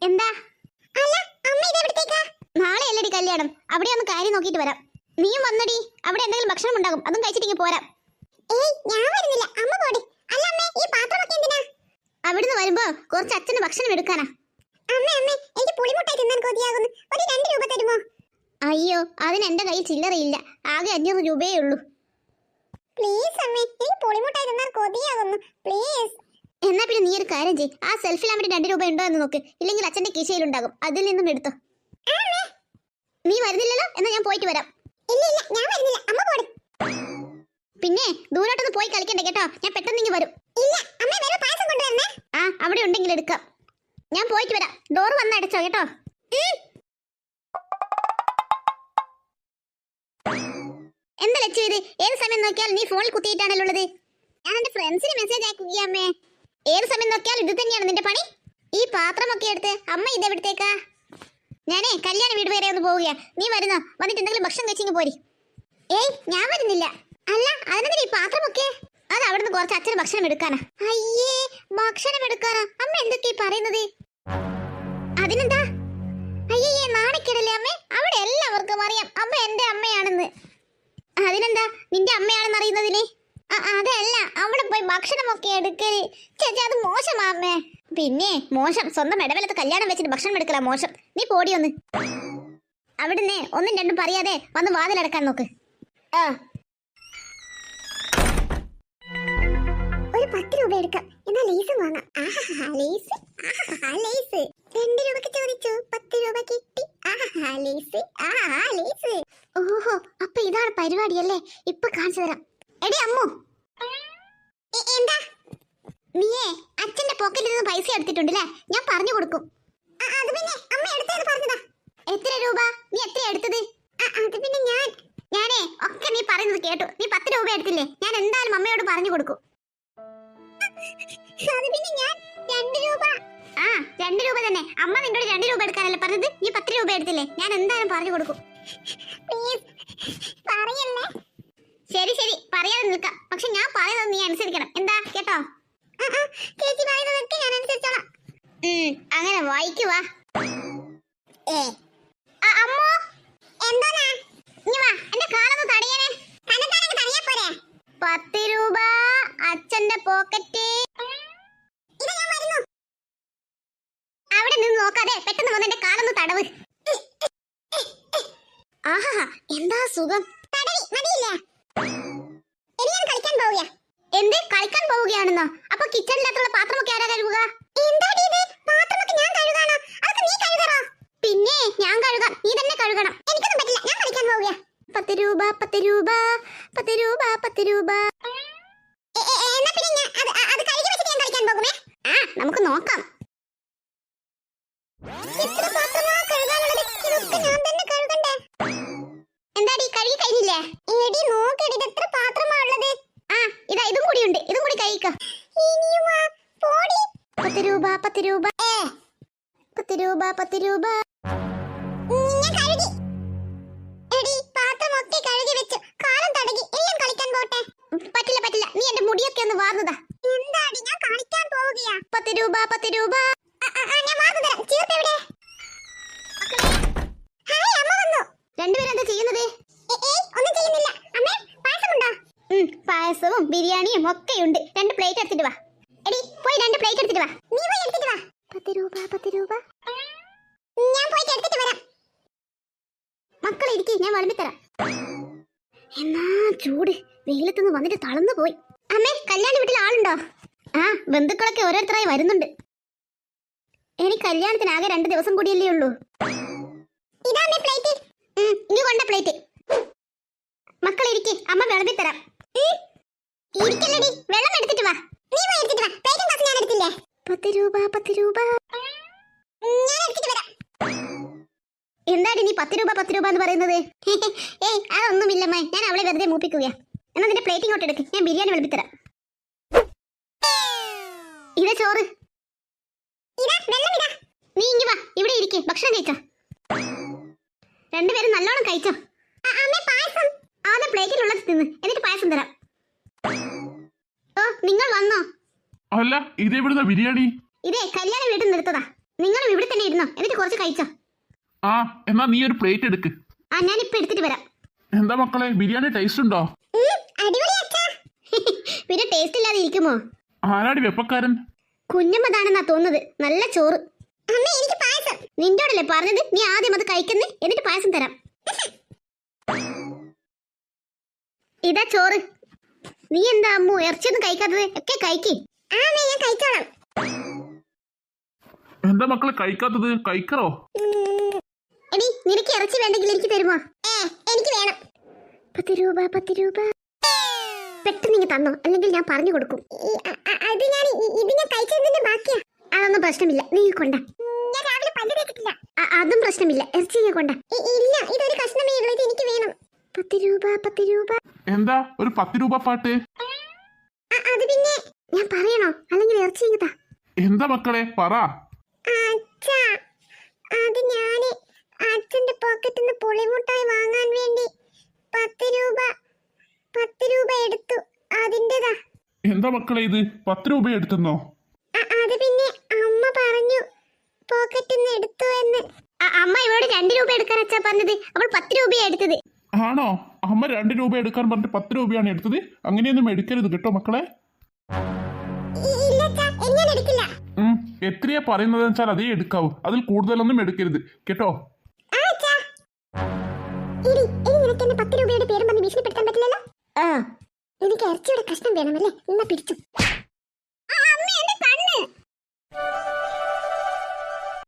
എന്താ? അല്ല അമ്മ ഇതെവിടത്തേക്കാ? നാളെ അല്ലടി കല്യാണം. അവിടെ ഒന്ന് കാര്യം നോക്കിയിട്ട് വരാം. നീയും വന്നടി. അവിടെ എന്തെങ്കിലും ഭക്ഷണം ഉണ്ടാകും, അതും കഴിച്ചിട്ട് പോരാം. ഏയ് ഞാൻ വരുന്നില്ല, അമ്മ പോടി. അല്ല അമ്മേ, ഈ പാത്രമൊക്കെ എന്തിനാ? അവിടുന്ന് വരുമ്പോ കുറച്ച് അച്ഛന് ഭക്ഷണം എടുക്കാനാ. അമ്മേ അമ്മേ, എനിക്ക് പുളിമുട്ടായി തിന്നാൻ കൊതിയാകുന്നു. ഒരു 2 രൂപ തരുമോ? അയ്യോ, അതിന് എന്റെ കയ്യിൽ ചില്ലറയില്ല. ആകെ 500 രൂപയേ ഉള്ളൂ. പ്ലീസ് അമ്മേ, എനിക്ക് പുളിമുട്ടായി തിന്നാൻ കൊതിയാകുന്നു. പ്ലീസ്. എന്നാ പിന്നെ നീ ഒരു കാര്യം ചെയ്യ്, ആ സെൽഫിൽ അവിടെ 2 രൂപ ഉണ്ടോ എന്ന് നോക്ക്. ഇല്ലെങ്കിൽ അച്ഛന്റെ കീശയിലുണ്ടാകും, അതിൽ നിന്നും എടുത്തോ. നീ വരുന്നില്ലല്ലോ, എന്നാ ഞാൻ പോയിട്ട് വരാം. ഇല്ല ഇല്ല, ഞാൻ വരുന്നില്ല, അമ്മ പോടി. പിന്നെ ദൂരോട്ടൊന്ന് പോയി കളിക്കണ്ടേ കേട്ടോ, ഞാൻ പെട്ടെന്ന് വരും. ഇല്ല അമ്മ, വേറെ പായസം കൊണ്ടുവരണേ. ആ, അവിടെ ഉണ്ടെങ്കിൽ എടുക്കാം. ഞാൻ പോയിട്ട് വരാം. ഡോർ വന്ന് അടച്ചോ കേട്ടോ. എന്താ ലച്ചു ഇത്? ഏത് സമയം നോക്കിയാൽ നീ ഫോണിൽ കുത്തിയിട്ടാണല്ലോ ഉള്ളത്. ഞാൻ എന്റെ ഫ്രണ്ട്സിന് മെസ്സേജ് അയക്കുകയമ്മേ. ഏത് സമയം നോക്കിയാൽ ഇത് തന്നെയാണ് നിന്റെ പണി. ഈ പാത്രമൊക്കെ എടുത്ത് അമ്മ ഇതെവിടത്തേക്കാ? ഞാനേ കല്യാണ വീട് വരെ ഒന്ന് പോവുകയാ. നീ വരുന്നോ? വന്നിട്ട് എന്തെങ്കിലും ഭക്ഷണം കഴിച്ചിങ്ങ് പോരി. ഏയ് ഞാൻ വരുന്നില്ല. അല്ല അതിനെന്തിനാ ഈ പാത്രമൊക്കെ? അത് അവിടുന്ന് കുറച്ച് അച്ഛന് ഭക്ഷണം എടുക്കാനാ. അയ്യേ, ഭക്ഷണം എടുക്കാനാ? അമ്മ എന്തൊക്കെയാ പറയുന്നത്? അതിനെന്താ? അയ്യേ, നാണിക്കിടല്ലേ അമ്മേ? അവിടെ എല്ലാവർക്കും അറിയാം അമ്മ എന്റെ അമ്മയാണെന്ന്. അതിനെന്താ നിന്റെ അമ്മയാണെന്ന് അറിയുന്നതിന്? അതല്ല, അവിടെ പോയി ഭക്ഷണമൊക്കെ എടുക്കല് ചേച്ചി, അത് മോശമാമ്മേ. പിന്നെ മോശം? സ്വന്തം ഇടവലത്ത് കല്യാണം വെച്ചിട്ട് ഭക്ഷണം എടുക്കല മോശം. നീ പോടിയൊന്ന്. അവിടുന്ന് 1ഉം 2ഉം പറയാതെ വന്ന് വാതിലടക്കാൻ നോക്ക്. ഒരു 10 രൂപ എടുക്കാം, എന്നാ ലേസും വാങ്ങാം. ലേസ് 2 രൂപക്ക് ചോദിച്ചു, 10 രൂപ കിട്ടി. ലേസ്. ഓഹോ, അപ്പൊ ഇതാണ് പരിപാടിയല്ലേ? ഇപ്പൊ കാണിച്ചു തരാം. എടി അമ്മു, എന്താ? നീയേ അച്ഛന്റെ പോക്കറ്റിൽ നിന്ന് പൈസ എടുത്തിട്ടുണ്ടല്ലേ? ഞാൻ പറഞ്ഞു കൊടുക്കും. അത് പിന്നെ അമ്മ എടുത്തത് പറഞ്ഞതാ. എത്ര രൂപ? നീ എത്ര എടുത്തത്? അത് പിന്നെ ഞാനേ ഒക്കെ നീ പറയുന്നത് കേട്ടു. നീ 10 രൂപ എടുത്തില്ലേ? ഞാൻ എന്തായാലും അമ്മയോട് പറഞ്ഞു കൊടുക്കും. അത് പിന്നെ ഞാൻ 2 രൂപ. 2 രൂപ തന്നെ. അമ്മ നിന്നോട് 2 രൂപ എടുക്കാനല്ലേ പറഞ്ഞത്? നീ 10 രൂപ എടുത്തില്ലേ? ഞാൻ എന്തായാലും പറഞ്ഞു കൊടുക്കും. പറയല്ലേ? ശരി ശരി, പറയാതെ നിൽക്കാം. പക്ഷെ ഞാൻ പറയുന്നത് നീ അനുസരിക്കണം. എന്താ കേട്ടോ? ചേച്ചി പറയുന്നതൊക്കെ ഞാൻ അനുസരിച്ചോളാം. അങ്ങനെ വായിക്കുവാ. അമ്മോ, എന്തോന്നാ? നീ വാ, എന്റെ കാലൊന്ന് തടയണേ. 10 രൂപ അച്ഛന്റെ പോക്കറ്റ്. അവിടെ നിന്ന് നോക്കാതെ പെട്ടെന്ന് വന്ന് എന്റെ കാലൊന്ന് തടവ്. ആഹാ, എന്താ സുഖം. എന്ത് കളിക്കാൻ പോവുകയാണെന്നോ? അപ്പൊ കിച്ചണിനകത്തുള്ള പാത്രമൊക്കെ ആരാ കഴുകുക? പിന്നെ ഞാൻ കഴുകാം, നീ തന്നെ കഴുകണം. എനിക്കൊന്നും പറ്റില്ല, ഞാൻ കളിക്കാൻ പോവുക. 10 രൂപ 10 രൂപ 10 രൂപ 10 രൂപ. നമുക്ക് നോക്കാം. എന്താടി കഴുകി കഴിഞ്ഞില്ലേ? ഇതാ ഇതും കൂടി ഉണ്ട്, ഇതും കൂടി കഴിക്കാം. 10 രൂപ 10 രൂപ 10 രൂപ 10 രൂപ. പറ്റില്ല പറ്റില്ല, നീ എന്റെ മുടിയൊക്കെ ഒന്ന് വാർന്നതാ. എന്താടി, ഞാൻ കളിക്കാൻ പോവുകയാ. 10 രൂപ 10 രൂപ. ഞാൻ വാർന്നു തരാം. ചീർത്ത് എവിടെ? രണ്ടുപേരും എന്താ ചെയ്യുന്നത്? ഒന്നും ചെയ്യുന്നില്ല. അമ്മേ, പായസമുണ്ടോ? പായസവും ബിരിയാണിയും ഒക്കെയുണ്ട്. 2 പ്ലേറ്റ് എടുത്തിട്ട് വാ. എടി പോയി 2 പ്ലേറ്റ് എടുത്തിട്ട് വാ. നീ പോയി എടുത്തിട്ട് വാ. 10 രൂപ 10 രൂപ. ഞാൻ പോയി എടുത്തിട്ട് വരാം. മക്കളെ ഇരിക്ക്, ഞാൻ വിളമ്പിത്തരാം. എന്നാ ചൂട്, വെയിലത്തുനിന്ന് വന്നിട്ട് തളർന്നു പോയി. അമ്മേ, കല്യാണ വീട്ടിൽ ആളുണ്ടോ? ബന്ധുക്കളൊക്കെ ഓരോരുത്തരായി വരുന്നുണ്ട്. എനിക്ക് കല്യാണത്തിന് ആകെ 2 ദിവസം കൂടിയല്ലേ ഉള്ളൂ. ഇതാ പ്ലേറ്റ്. ഇനി കൊണ്ട പ്ലേറ്റ്. മക്കളെ ഇരിക്ക്, അമ്മ വിളമ്പിത്തരാം. ഇരിക്കല്ലടി, വെള്ളം എടുത്തിട്ട് വാ. നീ പോയി എടുത്തിട്ട് വാ. പ്ലേറ്റും ഗ്ലാസും ഞാൻ എടുത്തില്ലേ? 10 രൂപ 10 രൂപ. ഞാൻ എടുത്തിട്ട് വരാം. എന്താടി നീ 10 രൂപ 10 രൂപ എന്ന് പറയുന്നത്? ഏയ് അതൊന്നുമില്ലമ്മേ, ഞാൻ അവളെ വെറുതെ മൂപ്പിക്കുകയാ. എന്നാ നിന്റെ പ്ലേറ്റ് ഇങ്ങോട്ട് എടുക്ക്, ഞാൻ ബിരിയാണി വിളമ്പിത്തരാം. ഇതാ ചോറ്. നീ ഇങ്ങി വാ, ഇവിടെ ഇരിക്ക്. ഭക്ഷണം കഴിച്ചോ? രണ്ടുപേരും നല്ലോണം കഴിച്ചോ? ആദ്യം പ്ലേറ്റിലുള്ളത് തിന്ന്, എന്നിട്ട് പായസം തരാം. ഓ, നിങ്ങൾ വന്നോ? അല്ല, ഇതെവിടുന്ന ബിരിയാണി? ഇതേ കല്യാണ വീട്ടിൽ നിർത്തതാ. നിങ്ങളും ഇവിടെ തന്നെ ഇരുന്നോ, എന്നിട്ട് കുറച്ച് കഴിച്ചോ. ആ എന്നാ നീ ഒരു പ്ലേറ്റ് എടുക്ക്. ആ ഞാൻ ഇപ്പൊ എടുത്തിട്ട് വരാം. എന്താ മക്കളെ, ബിരിയാണി ടേസ്റ്റ് ഉണ്ടോ? പിന്നെ ടേസ്റ്റ് ഇല്ലാതെ ഇരിക്കുമോ? ആരാടി വെപ്പക്കാരൻ? കുഞ്ഞമ്മതാണെന്നാ തോന്നുന്നത്. നല്ല ചോറ്. നിന്റോടല്ലേ പറഞ്ഞത് നീ ആദ്യം അത് കഴിക്കുന്നേ, എന്നിട്ട് പായസം തരാം. ഇതാ ചോറ്. നീ എന്താ അമ്മു ഇറച്ചിയൊന്നും കഴിക്കാത്തത്? ഒക്കെ കഴിക്ക്. ഞാൻ കഴിച്ചോളാം. എന്താ മക്കളെ കഴിക്കാത്തത്? കഴിക്കറോ? എടി നിനക്ക് ഇറച്ചി വേണ്ടെങ്കിൽ എനിക്ക് തരുമോ? എനിക്ക് വേണം. 10 രൂപ 10 രൂപ. പെട്ടെന്ന് നീ തന്നോ, അല്ലെങ്കിൽ ഞാൻ പറഞ്ഞു കൊടുക്കും. അതൊന്നും പ്രശ്നമില്ല, നീ കൊണ്ട. അതും പ്രശ്നമില്ല, ഇറച്ചി കൊണ്ട. ഇല്ല, ഇതൊരു കഷ്ണമേ ഉള്ളൂ, ഇത് എനിക്ക് വേണം. 10 രൂപ 10 രൂപ. എന്താ ഒരു 10 രൂപ പാട്ട്? അത് പിന്നെ ഞാൻ പറയണോ, അല്ലെങ്കിൽ ഇറച്ചി ഇങ്ങതാ. എന്താ മക്കളെ പറ. അത് ഞാന് അച്ഛന്റെ പോക്കറ്റിൽ നിന്ന് പുളിമുട്ടായി വാങ്ങാൻ വേണ്ടി 10 രൂപ എടുത്തു, അതിന്റെതാ. എന്താ മക്കളെ ഇത് 10 രൂപ എടുത്തെന്നോ? അത് പിന്നെ അമ്മ പറഞ്ഞു പോക്കറ്റിൽ നിന്ന് എടുത്തു എന്ന്. അമ്മ ഇവരോട് 2 രൂപ എടുക്കാൻ അച്ഛാ പറഞ്ഞത്, അവൾ 10 രൂപയാ എടുത്തത്. ആണോ? അമ്മ 2 രൂപ എടുക്കാൻ പറഞ്ഞിട്ട് 10 രൂപയാണ് എടുത്തത്. അങ്ങനെയൊന്നും എടുക്കരുത് കേട്ടോ മക്കളെ. എത്രയാ പറയുന്നത് വെച്ചാൽ അതേ എടുക്കാവൂ, അതിൽ കൂടുതലൊന്നും എടുക്കരുത് കേട്ടോ. എനിക്ക് ഇറച്ചിയുടെ കഷ്ണം വേണമല്ലേ, എന്നാ പിടിച്ചു.